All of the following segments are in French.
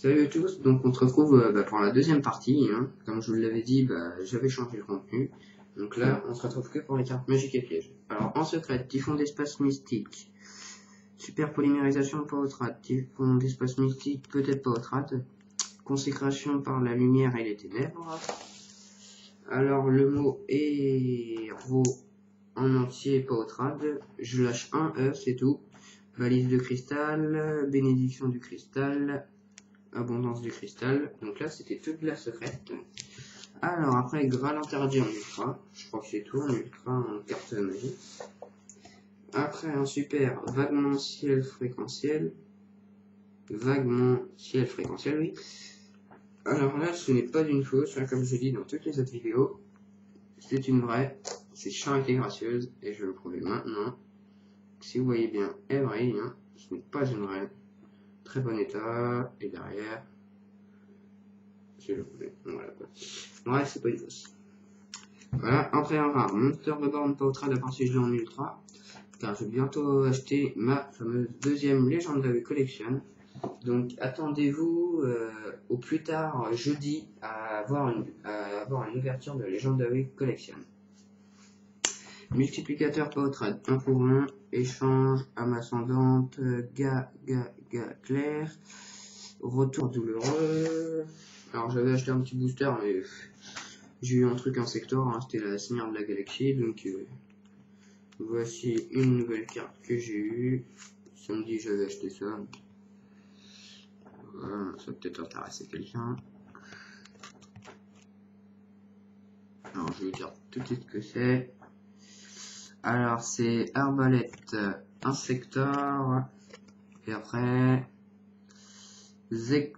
Salut à tous, donc on se retrouve pour la deuxième partie, hein. Comme je vous l'avais dit, j'avais changé le contenu. Donc là, on se retrouve que pour les cartes magiques et pièges. Alors, en secret, typhon d'espace mystique, super polymérisation pas au trad, typhon d'espace mystique peut-être pas au trad, consécration par la lumière et les ténèbres. Alors, le mot héros en entier pas au trad, je lâche un E, c'est tout. Valise de cristal, bénédiction du cristal, abondance du cristal. Donc là, c'était toute la secrète. Alors après, Graal interdit en ultra. Je crois que c'est tout en ultra en carte magique. Après un super vaguement ciel fréquentiel. Vaguement ciel fréquentiel, oui. Alors là, ce n'est pas une fausse, hein, comme je dis dans toutes les autres vidéos. C'est une vraie. C'est charité gracieuse. Et je vais le prouver maintenant. Si vous voyez bien, elle brille. Hein, ce n'est pas une vraie. Très bon état. Et derrière, je le voulais. Voilà quoi. Ouais, c'est pas une fausse. Voilà, après un rare Monster de borne pas au trad à partir de en ultra. Car je vais bientôt acheter ma fameuse deuxième Legendary Collection. Donc attendez-vous au plus tard jeudi à avoir une ouverture de Legendary Collection. Multiplicateur pas au trad 1 pour 1. Échange, âme ascendante, ga clair. Retour douloureux. Alors j'avais acheté un petit booster mais j'ai eu un truc en secteur, hein, c'était la Seigneur de la Galaxie, donc voici une nouvelle carte que j'ai eue. Samedi j'avais acheté ça. Voilà, ça peut être intéresser quelqu'un. Alors je vais vous dire tout de suite ce que c'est. Alors c'est arbalète insector et après Zectaroy.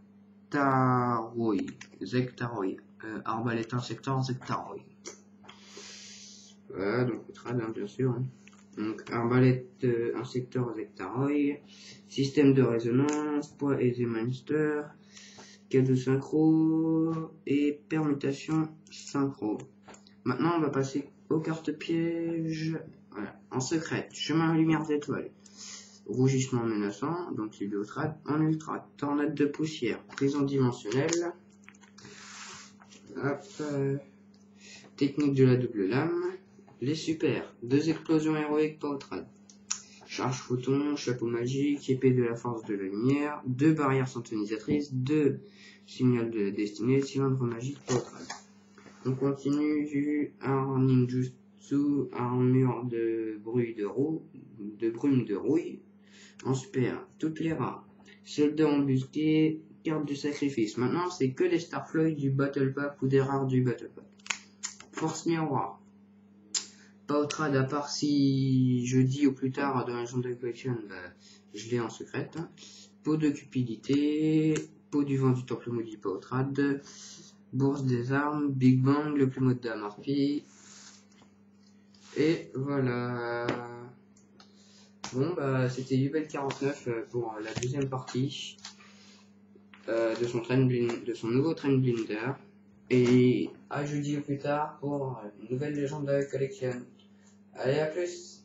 Arbalète insector Zectaroy. Voilà, donc le trad, bien sûr. Hein. Donc arbalète insector Zectaroy. Système de résonance, poids et monster. Cadeau synchro et permutation synchro. Maintenant on va passer aux cartes pièges. Voilà. En secret, chemin lumière d'étoiles. Rougissement menaçant, donc c'est au trad. En ultra, tornade de poussière, prison dimensionnelle. Hop, technique de la double lame. Les super, 2 explosions héroïques pas au trad. Charge photon, chapeau magique, épée de la force de la lumière, 2 barrières syntonisatrices, 2 signal de la destinée, cylindre magique pas au trad. On continue du ninjutsu, armure de brume de rouille. En super, toutes les rares. Soldat embusqué, carte du sacrifice. Maintenant, c'est que les Starfloid du Battle Pack ou des rares du Battle Pack. Force miroir. Pas au trad, à part si jeudi ou plus tard dans la Legendary Collection, je l'ai en secrète. Hein. Peau de cupidité, peau du vent du temple maudit pas au trad. Bourse des armes, Big Bang, le plus mode d'Amarpi. Et voilà. Bon, c'était Yubel49 pour la deuxième partie de son nouveau Train Blinder. Et à jeudi ou plus tard pour une nouvelle Legendary Collection. Allez, à plus!